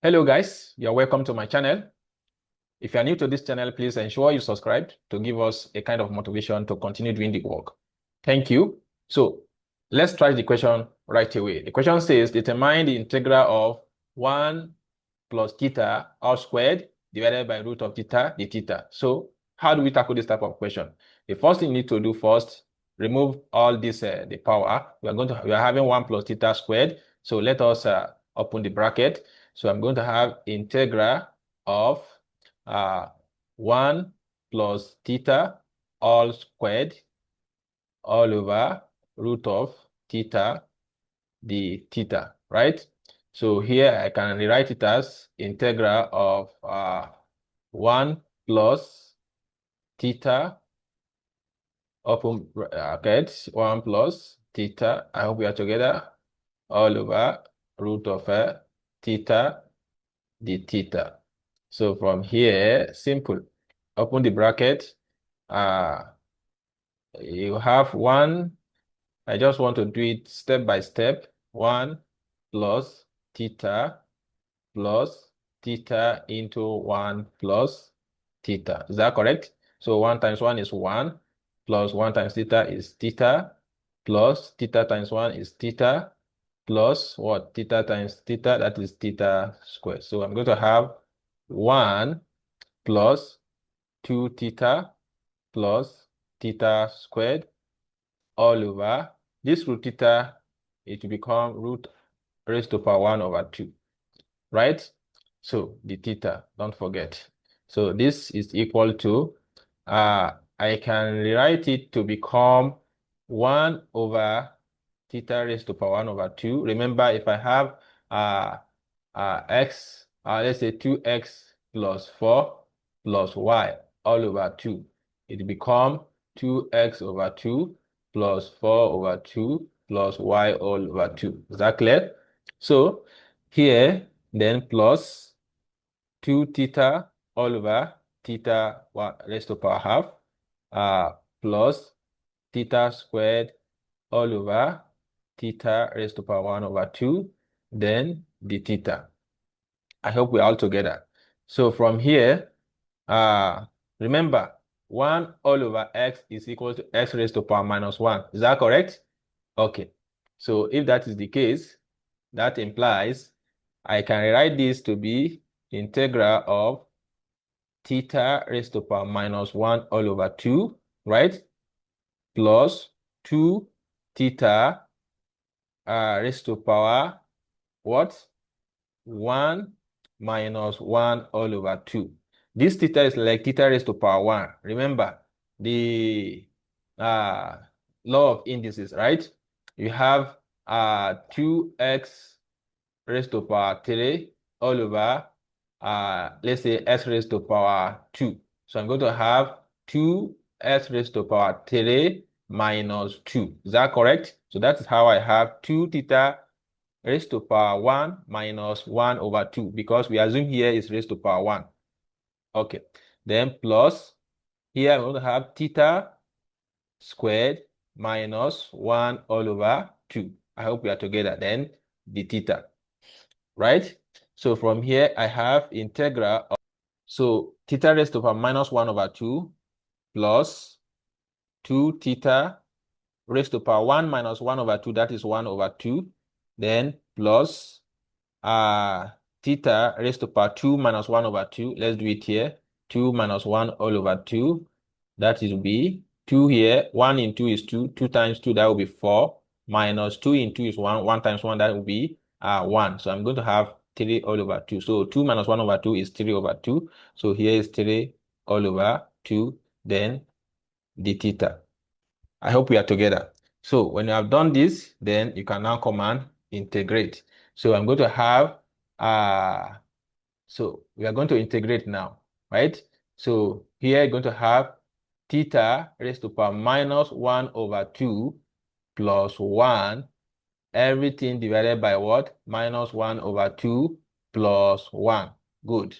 Hello guys, you're welcome to my channel. If you are new to this channel, please ensure you subscribe to give us a kind of motivation to continue doing the work. Thank you. So let's try the question right away. The question says, determine the integral of 1 plus theta all squared divided by root of theta d theta. So how do we tackle this type of question? The first thing you need to do first, remove all this, the power. We are having 1 plus theta squared. So let us open the bracket. So I'm going to have integral of 1 plus theta all squared all over root of theta d theta, right? So here I can rewrite it as integral of 1 plus theta open bracket 1 plus theta. I hope we are together all over root of theta d theta. So from here, simple. Open the bracket. You have 1. I just want to do it step by step. 1 plus theta into 1 plus theta. Is that correct? So 1 times 1 is 1, plus 1 times theta is theta, plus theta times 1 is theta, plus what? Theta times theta, that is theta squared. So I'm going to have 1 plus 2 theta plus theta squared all over this root theta. It will become root raised to power 1 over 2, right? So the theta, don't forget. So this is equal to, I can rewrite it to become 1 over theta raised to power 1 over 2. Remember, if I have x, let's say 2x plus 4 plus y all over 2, it become 2x over 2 plus 4 over 2 plus y all over 2. Is that clear? So here, then plus 2 theta all over theta raised to power half, plus theta squared all over theta raised to power 1 over 2, then the theta. I hope we're all together. So from here, remember, 1 all over x is equal to x raised to power minus 1. Is that correct? Okay. So if that is the case, that implies I can rewrite this to be integral of theta raised to power minus 1 all over 2, right? Plus 2 theta raised to power what? 1 minus 1 all over 2. This theta is like theta raised to power 1. Remember the law of indices, right? You have 2x raised to power 3 all over, let's say, x raised to power 2. So I'm going to have 2x raised to power 3 minus 2. Is that correct? So that is how I have 2 theta raised to power 1 minus 1 over 2, because we assume here is raised to power 1. Okay. Then plus, here I'm going to have theta squared minus 1 all over 2. I hope we are together. Then the theta, right? So from here, I have integral of, so theta raised to power minus 1 over 2 plus 2 theta raised to power 1 minus 1 over 2, that is 1 over 2, then plus theta raised to power 2 minus 1 over 2. Let's do it here. 2 minus 1 all over 2. That is be 2 here. 1 in 2 is 2. 2 times 2, that will be 4. Minus 2 in 2 is 1. 1 times 1, that will be 1. So I'm going to have 3 all over 2. So 2 minus 1 over 2 is 3 over 2. So here is 3 all over 2. Then the theta. I hope we are together. So when you have done this, then you can now command integrate. So I'm going to have, so we are going to integrate now, right? So here you're going to have theta raised to power minus 1 over 2 plus 1, everything divided by what? Minus 1 over 2 plus 1. Good.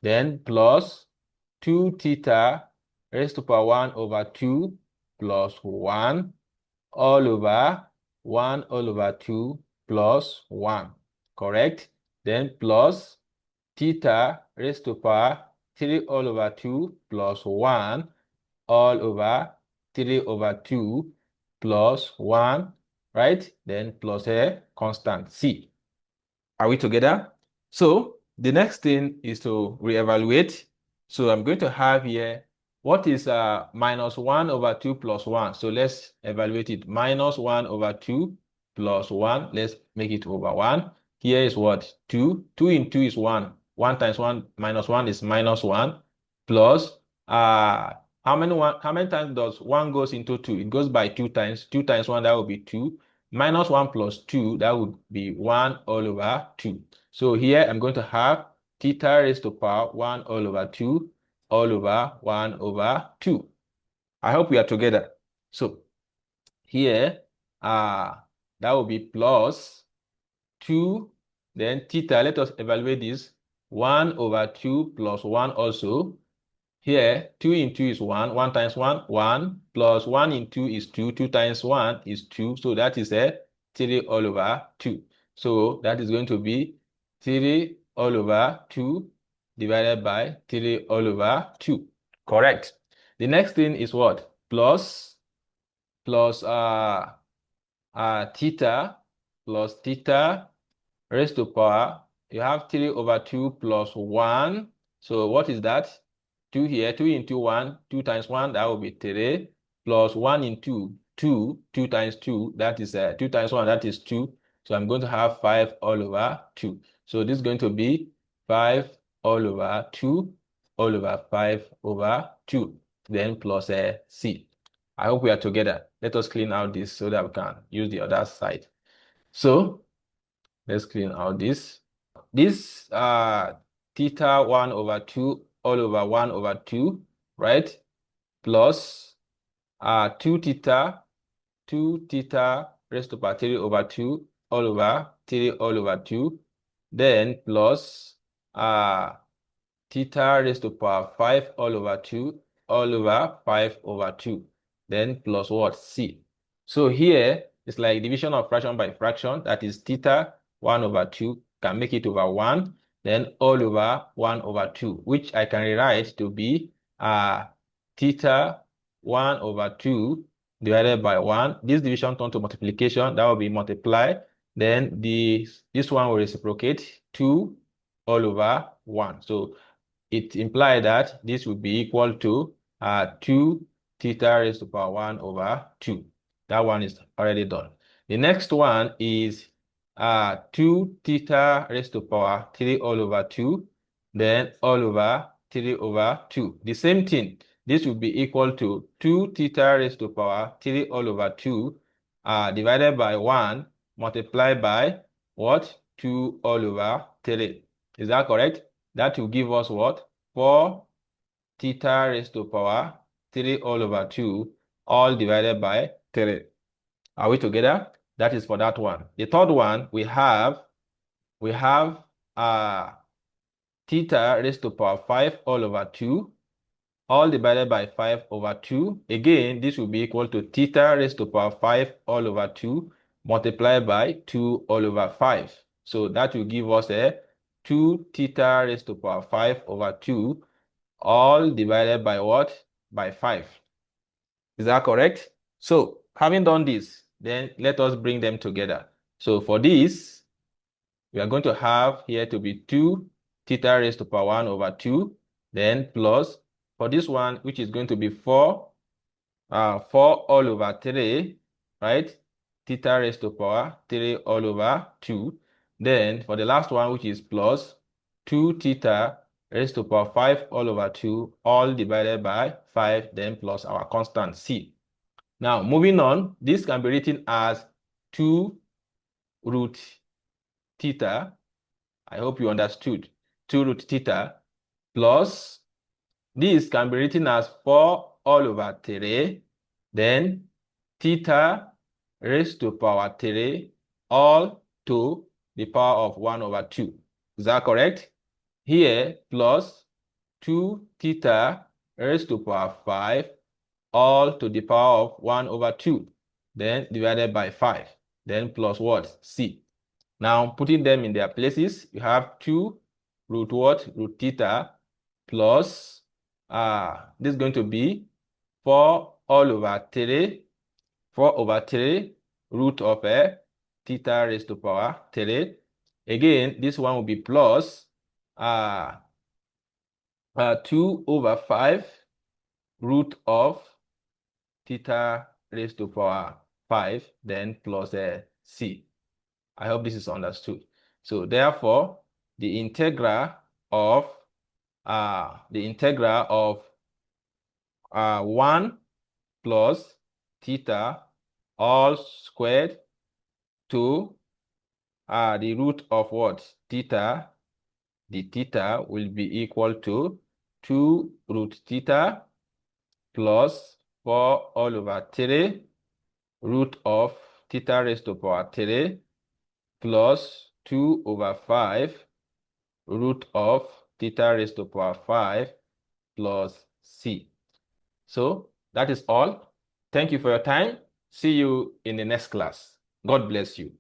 Then plus 2 theta raised to power 1 over 2 plus 1 all over 1 all over 2 plus 1. Correct? Then plus theta raised to power 3 all over 2 plus 1 all over 3 over 2 plus 1, right? Then plus a constant c. Are we together? So the next thing is to reevaluate. So I'm going to have here, what is minus 1 over 2 plus 1? So let's evaluate it. Minus 1 over 2 plus 1. Let's make it over 1. Here is what? 2. 2 in 2 is 1. 1 times 1 minus 1 is minus 1. Plus, how many times does 1 goes into 2? It goes by 2 times. 2 times 1, that will be 2. Minus 1 plus 2, that would be 1 all over 2. So here I'm going to have theta raised to power 1 all over 2 all over 1 over 2. I hope we are together. So here, that will be plus 2. Then theta, let us evaluate this. 1 over 2 plus 1 also. Here, 2 in 2 is 1. 1 times 1, 1. Plus 1 in 2 is 2. 2 times 1 is 2. So that is a 3 all over 2. So that is going to be 3 all over 2 divided by 3 all over 2. Correct. The next thing is what? Plus theta plus theta raised to power. You have 3 over 2 plus 1. So what is that? 2 here. 2 into 1. 2 times 1, that will be 3. Plus 1 into 2. 2 times 2, that is 2 times 1, that is 2. So I'm going to have 5 all over 2. So this is going to be 5 all over 2 all over 5 over 2. Then plus c. I hope we are together. Let us clean out this so that we can use the other side. So let's clean out this. This theta 1 over 2 all over 1 over 2, right? Plus 2 theta raised to power 3 over 2 all over 3 all over 2. Then plus theta raised to power 5 all over 2 all over 5 over 2. Then plus what? C. So here it's like division of fraction by fraction. That is theta 1 over 2 can make it over 1. Then all over 1 over 2, which I can rewrite to be theta 1 over 2 divided by 1. This division turned to multiplication. That will be multiply. Then this one will reciprocate 2 all over 1. So it implies that this would be equal to 2 theta raised to power 1 over 2. That one is already done. The next one is 2 theta raised to power 3 all over 2, then all over 3 over 2. The same thing. This would be equal to 2 theta raised to power 3 all over 2 divided by 1 multiplied by what? 2 all over 3. Is that correct? That will give us what? 4 theta raised to power 3 all over 2, all divided by 3. Are we together? That is for that one. The third one, we have theta raised to power 5 all over 2, all divided by 5 over 2. Again, this will be equal to theta raised to power 5 all over 2 multiplied by 2 all over 5. So that will give us a 2 theta raised to power 5 over 2, all divided by what? By 5. Is that correct? So having done this, then let us bring them together. So for this, we are going to have here to be 2 theta raised to power 1 over 2, then plus, for this one, which is going to be 4 all over 3, right? Theta raised to power 3 all over 2. Then for the last one, which is plus 2 theta raised to power 5 all over 2, all divided by 5, then plus our constant c. Now, moving on, this can be written as 2 root theta. I hope you understood. 2 root theta plus this can be written as 4 all over 3, then theta raised to power 3 all to the power of 1 over 2. Is that correct? Here plus 2 theta raised to power 5 all to the power of 1 over 2, then divided by 5, then plus what? C. Now putting them in their places, you have 2 root what? Root theta plus, this is going to be 4 all over 3, 4 over 3 root of theta raised to power 3. Again, this one will be plus 2 over 5 root of theta raised to power 5, then plus c. I hope this is understood. So therefore, the integral of 1 plus theta all squared to the root of what? Theta. The theta will be equal to 2 root theta plus 4 all over 3 root of theta raised to power 3 plus 2 over 5 root of theta raised to power 5 plus c. So that is all. Thank you for your time. See you in the next class. God bless you.